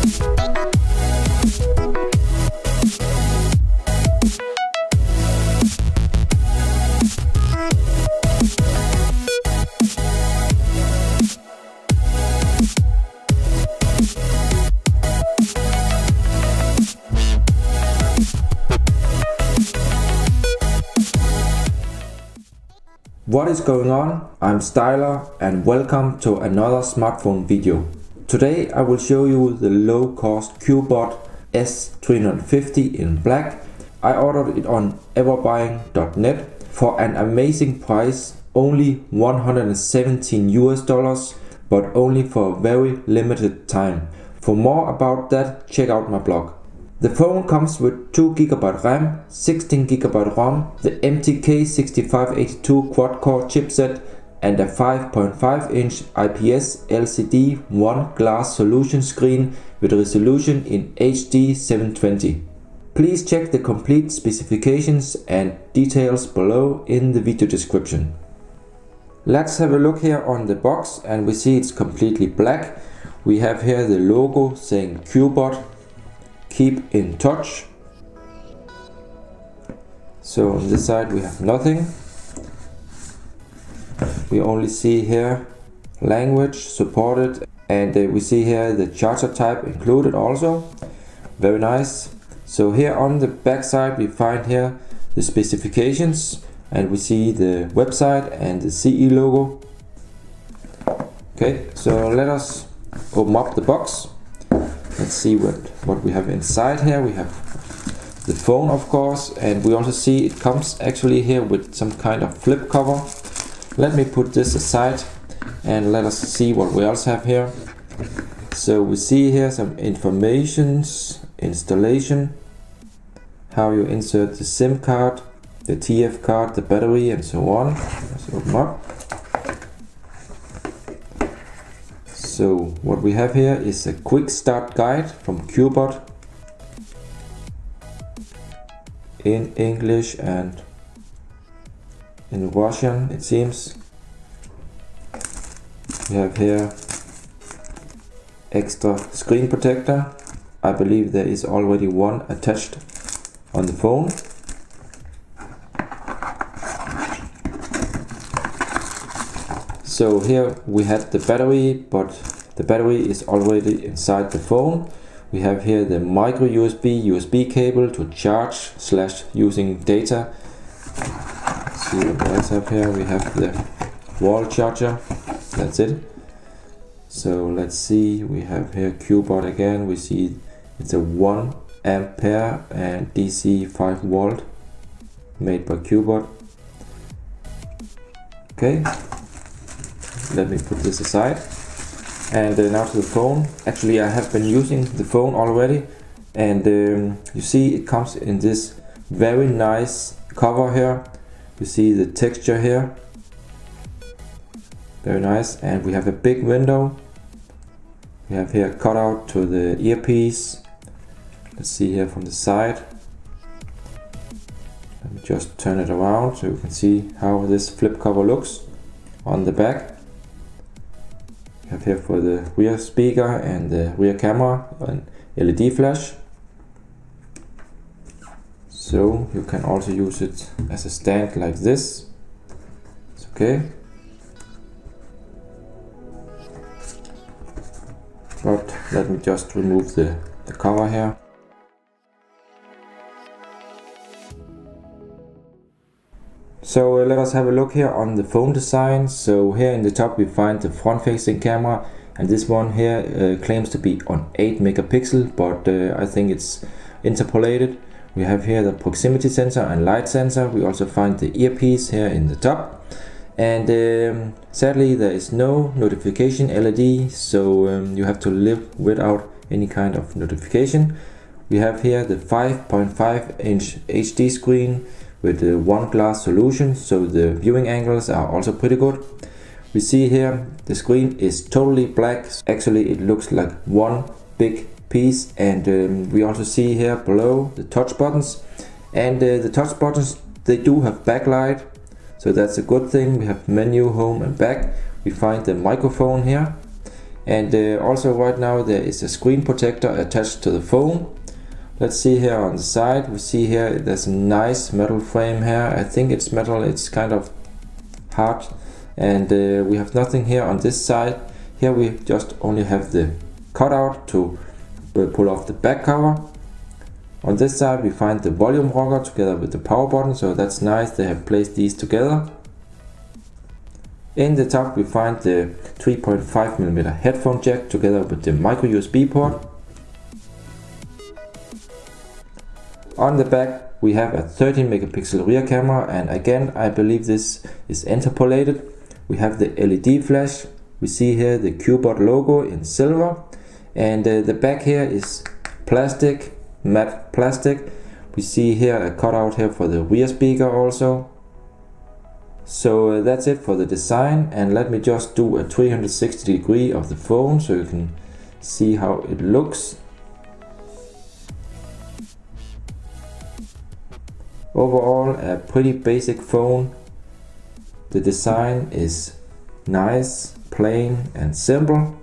What is going on? I'm Styler and welcome to another smartphone video. Today I will show you the low-cost Cubot S350 in black. I ordered it on everbuying.net for an amazing price, only $117 but only for a very limited time. For more about that, check out my blog. The phone comes with 2GB RAM, 16GB ROM, the MTK6582 quad-core chipset and a 5.5-inch IPS LCD one glass solution screen with resolution in HD 720. Please check the complete specifications and details below in the video description. Let's have a look here on the box, and we see it's completely black. We have here the logo saying Cubot, keep in touch. So on this side we have nothing. We only see here language supported, and we see here the charger type included also. Very nice. So here on the back side we find here the specifications, and we see the website and the CE logo. Okay, so let us open up the box. Let's see what we have inside here. We have the phone, of course, and we also see it comes actually here with some kind of flip cover. Let me put this aside and let us see what we else have here. So we see here some informations, installation, how you insert the SIM card, the TF card, the battery, and so on. Let's open up. So what we have here is a quick start guide from Cubot in English and in Russian, it seems. We have here extra screen protector. I believe there is already one attached on the phone. So here we had the battery, but the battery is already inside the phone. We have here the micro USB cable to charge / using data. Let's see what else have here. We have the wall charger. That's it. So let's see. We have here Cubot again. We see it's a 1 ampere and DC 5 volt made by Cubot. Okay. Let me put this aside, and now to the phone. Actually, I have been using the phone already, and you see it comes in this very nice cover here. You see the texture here, very nice, and we have a big window. We have here cutout to the earpiece. Let's see here from the side. Let me just turn it around so you can see how this flip cover looks on the back. Have here for the rear speaker and the rear camera and LED flash. So you can also use it as a stand like this. It's okay. But let me just remove the cover here. So let us have a look here on the phone design. So here in the top we find the front-facing camera, and this one here claims to be on 8 megapixel, but I think it's interpolated. We have here the proximity sensor and light sensor. We also find the earpiece here in the top, and sadly there is no notification LED, so you have to live without any kind of notification. We have here the 5.5-inch HD screen with the one glass solution, so the viewing angles are also pretty good. We see here the screen is totally black. Actually it looks like one big piece, and we also see here below the touch buttons, and the touch buttons, they do have backlight, so that's a good thing. We have menu, home and back. We find the microphone here, And also right now there is a screen protector attached to the phone. Let's see here on the side, we see here there's a nice metal frame here. I think it's metal, it's kind of hard. And we have nothing here on this side. Here we just only have the cutout to pull off the back cover. On this side we find the volume rocker together with the power button, so that's nice, they have placed these together. In the top we find the 3.5mm headphone jack together with the micro USB port. On the back we have a 13 megapixel rear camera, and again I believe this is interpolated. We have the LED flash, we see here the Cubot logo in silver, and the back here is plastic, matte plastic. We see here a cutout here for the rear speaker also. So that's it for the design, and let me just do a 360 degree of the phone so you can see how it looks. Overall a pretty basic phone. The design is nice, plain and simple.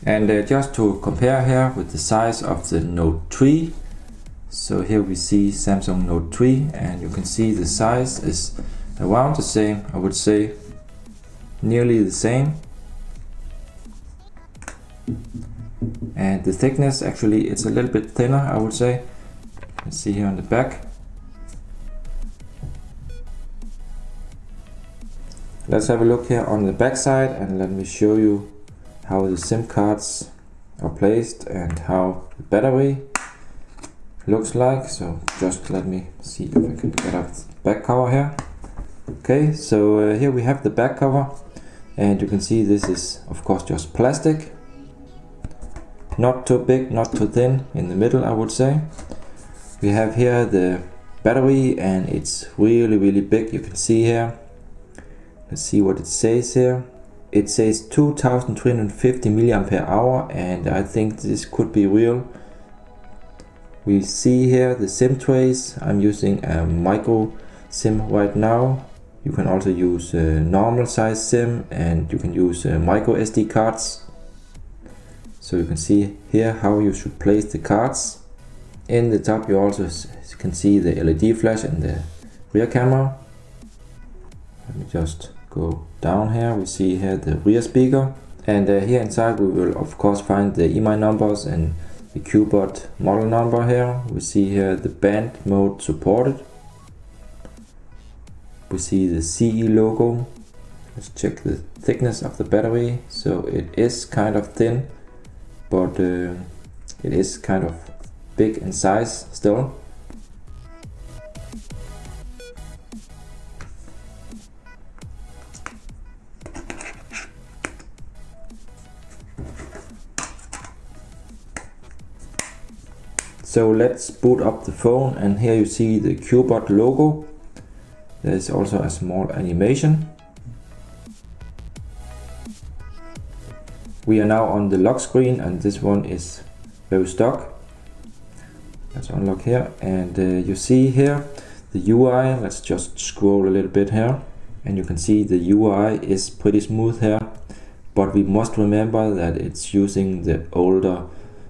And just to compare here with the size of the Note 3. So here we see Samsung Note 3, and you can see the size is around the same, I would say nearly the same. And the thickness, actually it's a little bit thinner, I would say. Let's see here on the back. Let's have a look here on the back side, and let me show you how the SIM cards are placed and how the battery looks like. So just let me see if I can get up the back cover here. Okay, so here we have the back cover, and you can see this is of course just plastic. Not too big, not too thin, in the middle I would say. We have here the battery, and it's really big, you can see here. Let's see what it says here. It says 2350 mAh, and I think this could be real. We see here the SIM trays. I'm using a micro SIM right now. You can also use a normal size SIM, and you can use MicroSD cards. So you can see here how you should place the cards. In the top you also can see the LED flash and the rear camera. Let me just go down here. We see here the rear speaker, and here inside we will of course find the EMI numbers and the Cubot model number here. We see here the band mode supported. We see the CE logo. Let's check the thickness of the battery. So it is kind of thin, but it is kind of big in size still. So let's boot up the phone, and here you see the Cubot logo. There is also a small animation. We are now on the lock screen, and this one is very stock. Let's unlock here, and you see here the UI. Let's just scroll a little bit here, and you can see the UI is pretty smooth here, but we must remember that it's using the older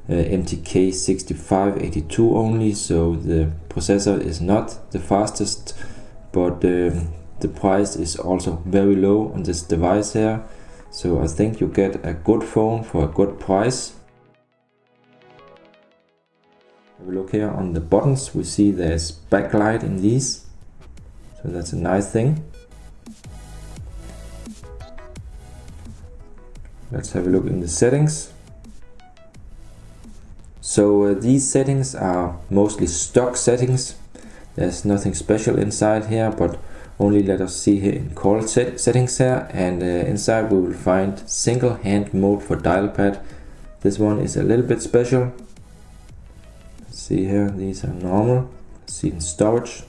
MTK6582 only, so the processor is not the fastest, but the price is also very low on this device here. So I think you get a good phone for a good price. Have a look here on the buttons. We see there's backlight in these, so that's a nice thing. Let's have a look in the settings. So these settings are mostly stock settings. There's nothing special inside here, but only let us see here in call settings here, and inside we will find single hand mode for dial pad. This one is a little bit special. Let's see here, these are normal. Let's see in storage.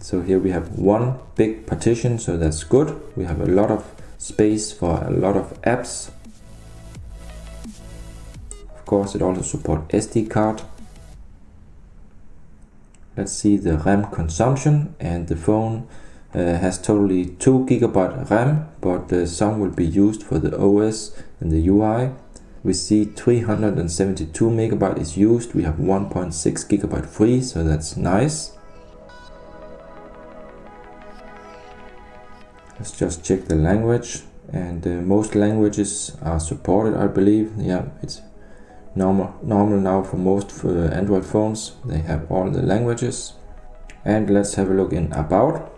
So here we have one big partition, so that's good. We have a lot of space for a lot of apps. Of course it also supports SD card. Let's see the RAM consumption, and the phone has totally 2GB RAM, but some will be used for the OS and the UI. We see 372 MB is used. We have 1.6 GB free, so that's nice. Let's just check the language, and most languages are supported, I believe. Yeah, it's normal now for most Android phones. They have all the languages. And let's have a look in About.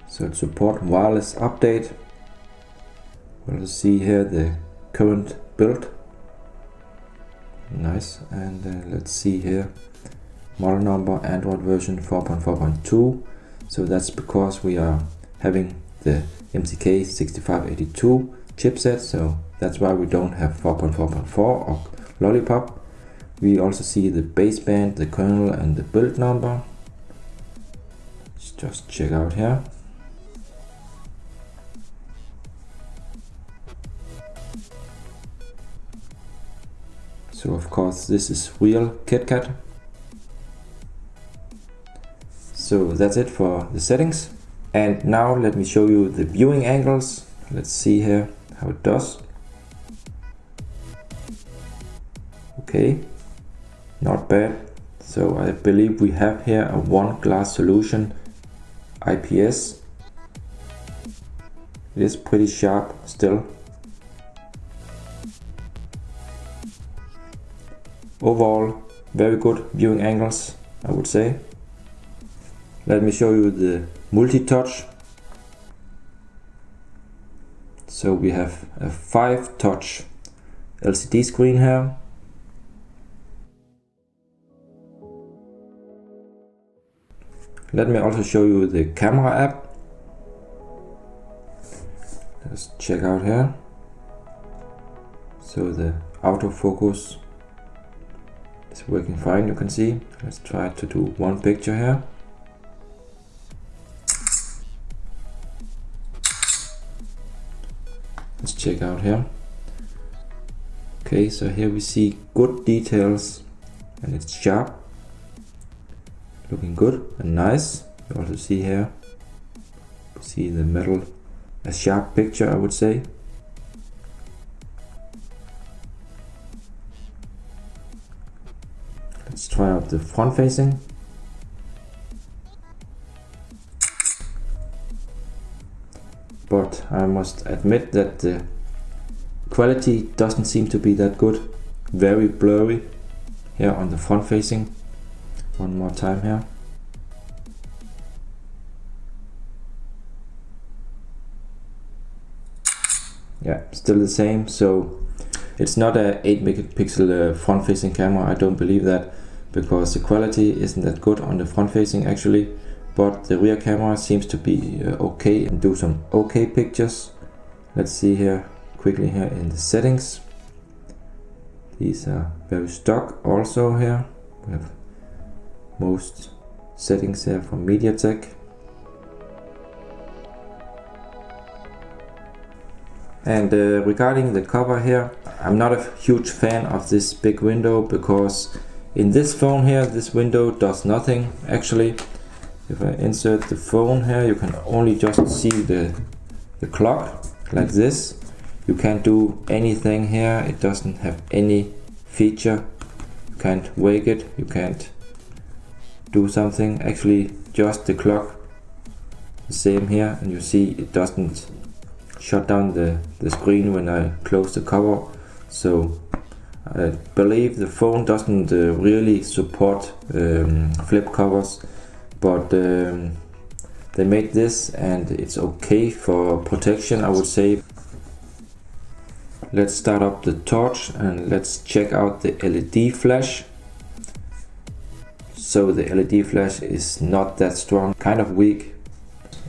So it supports wireless update. We'll see here the current build. Nice. And let's see here, model number, Android version 4.4.2. So that's because we are having the MTK6582 chipset, so that's why we don't have 4.4.4 or Lollipop. We also see the baseband, the kernel, and the build number. Let's just check out here. So of course this is real KitKat. So that's it for the settings. And now let me show you the viewing angles. Let's see here how it does. Okay, not bad. So I believe we have here a one glass solution IPS. It is pretty sharp still. Overall, very good viewing angles, I would say. Let me show you the multi-touch. So we have a 5-touch LCD screen here. Let me also show you the camera app. Let's check out here. So the autofocus is working fine, you can see. Let's try to do one picture here. Let's check out here. Okay, so here we see good details and it's sharp. Looking good and nice. You also see here, you see the metal, a sharp picture, I would say. Let's try out the front facing. But I must admit that the quality doesn't seem to be that good. Very blurry here on the front facing. One more time here. Yeah, still the same. So it's not a 8 megapixel front facing camera. I don't believe that, because the quality isn't that good on the front facing actually. But the rear camera seems to be okay and do some okay pictures. Let's see here quickly here in the settings. These are very stock also here. We have most settings here from MediaTek. And regarding the cover here, I'm not a huge fan of this big window, because in this phone here, this window does nothing actually. If I insert the phone here, you can only just see the clock like this. You can't do anything here. It doesn't have any feature. You can't wake it. You can't do something. Actually, just the clock. The same here, and you see it doesn't shut down the screen when I close the cover. So I believe the phone doesn't really support flip covers. But they made this and it's okay for protection, I would say. Let's start up the torch and let's check out the LED flash. So the LED flash is not that strong, kind of weak.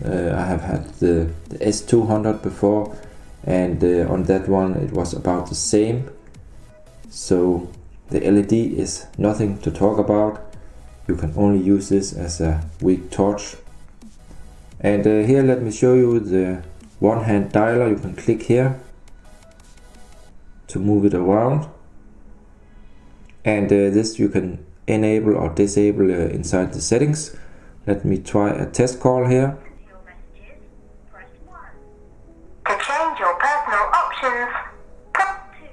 I have had the S200 before, and on that one it was about the same. So the LED is nothing to talk about. You can only use this as a weak torch. And here let me show you the one-hand dialer. You can click here to move it around, and this you can enable or disable inside the settings. Let me try a test call here. your personal options, press 2.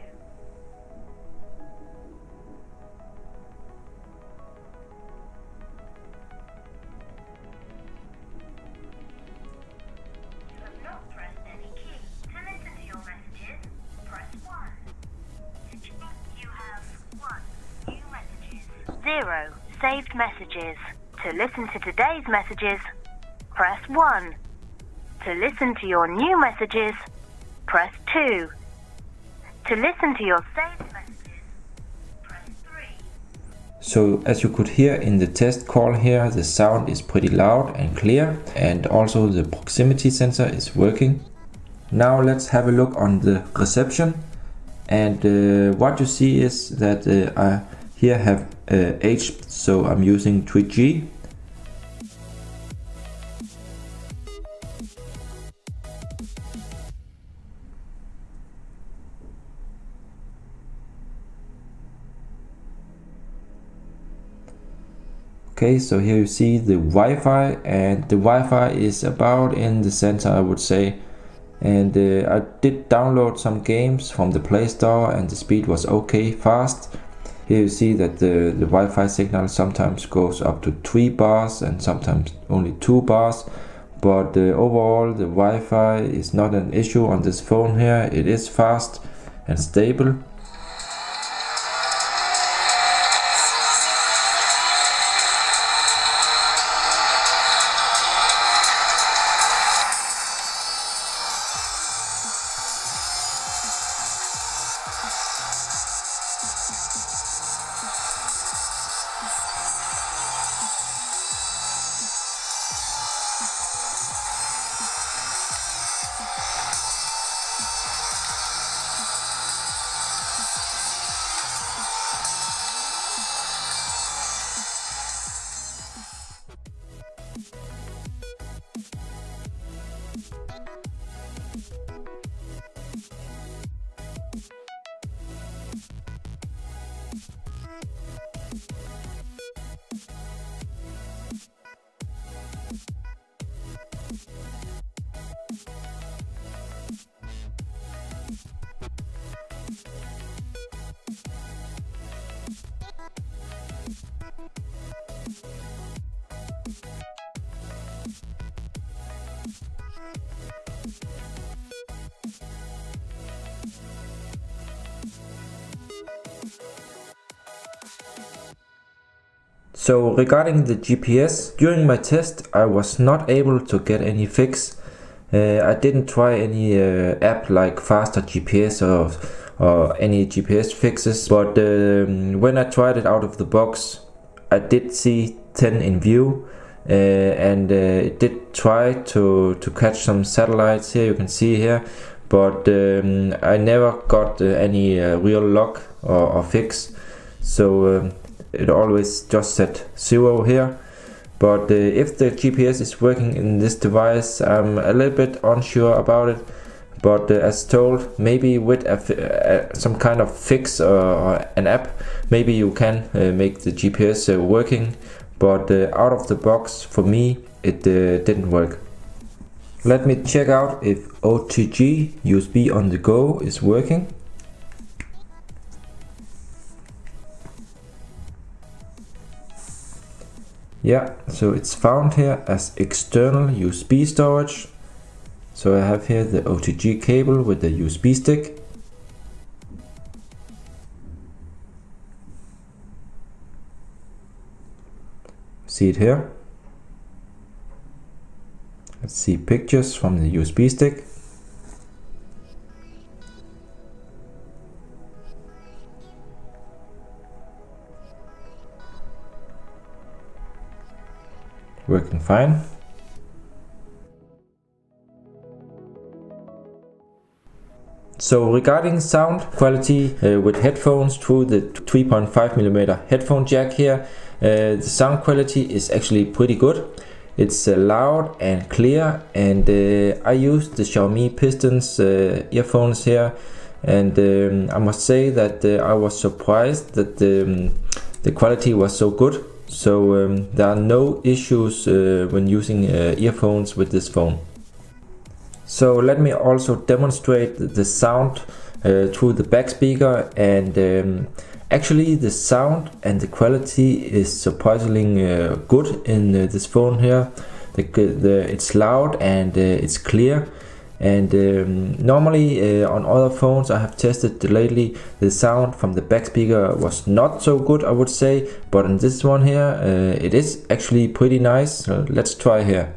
You have not pressed any key. To listen to your messages, press 1. You have 1 new messages. 0 saved messages. To listen to today's messages, press 1. To listen to your new messages, press 2. To listen to your saved messages, press 3. So as you could hear in the test call here, the sound is pretty loud and clear, and also the proximity sensor is working. Now let's have a look on the reception, and what you see is that I here have H, so I'm using 3G. Okay, so here you see the Wi-Fi, and the Wi-Fi is about in the center, I would say. And I did download some games from the Play Store, and the speed was okay, fast. Here you see that the Wi-Fi signal sometimes goes up to 3 bars and sometimes only 2 bars. But overall the Wi-Fi is not an issue on this phone here. It is fast and stable. So regarding the GPS, during my test I was not able to get any fix. I didn't try any app like faster GPS or any GPS fixes, but when I tried it out of the box I did see 10 in view, and it did try to catch some satellites here, you can see here, but I never got any real lock or fix, so it always just said 0 here. But if the GPS is working in this device, I'm a little bit unsure about it. But as told, maybe with some kind of fix or an app, maybe you can make the GPS working. But out of the box, for me, it didn't work. Let me check out if OTG USB on the go is working. Yeah, so it's found here as external USB storage. So I have here the OTG cable with the USB stick. See it here. Let's see pictures from the USB stick. Working fine. So regarding sound quality with headphones through the 3.5mm headphone jack here, the sound quality is actually pretty good. It's loud and clear, and I used the Xiaomi Pistons earphones here, and I must say that I was surprised that the quality was so good. So there are no issues when using earphones with this phone. So let me also demonstrate the sound through the back speaker, and actually the sound and the quality is surprisingly good in this phone here. It's loud and it's clear, and normally on other phones I have tested lately, the sound from the back speaker was not so good, I would say, but in this one here it is actually pretty nice. So let's try here.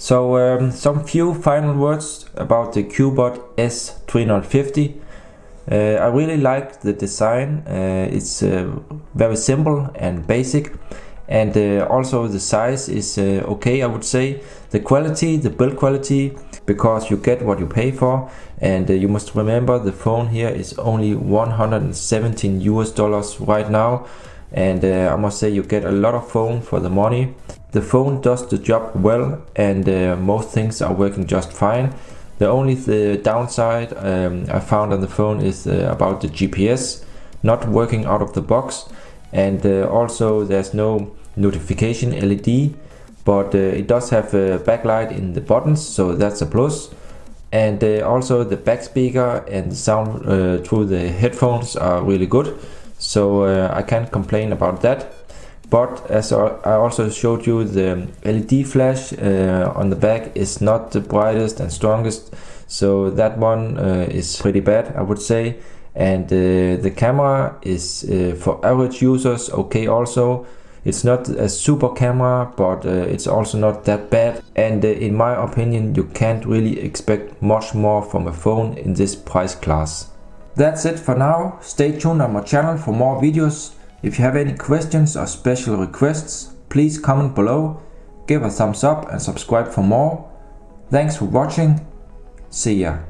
So some few final words about the Cubot S350. I really like the design. It's very simple and basic, and also the size is okay, I would say. The quality, the build quality, because you get what you pay for, and you must remember the phone here is only $117 US right now, and I must say you get a lot of phone for the money. The phone does the job well, and most things are working just fine. The only downside I found on the phone is about the GPS not working out of the box, and also there's no notification LED, but it does have a backlight in the buttons, so that's a plus. And also the back speaker and the sound through the headphones are really good, so I can't complain about that. But as I also showed you, the LED flash on the back is not the brightest and strongest, so that one is pretty bad, I would say. And the camera is for average users okay also. It's not a super camera, but it's also not that bad, and in my opinion you can't really expect much more from a phone in this price class. That's it for now. Stay tuned on my channel for more videos. If you have any questions or special requests, please comment below, give a thumbs up and subscribe for more. Thanks for watching. See ya.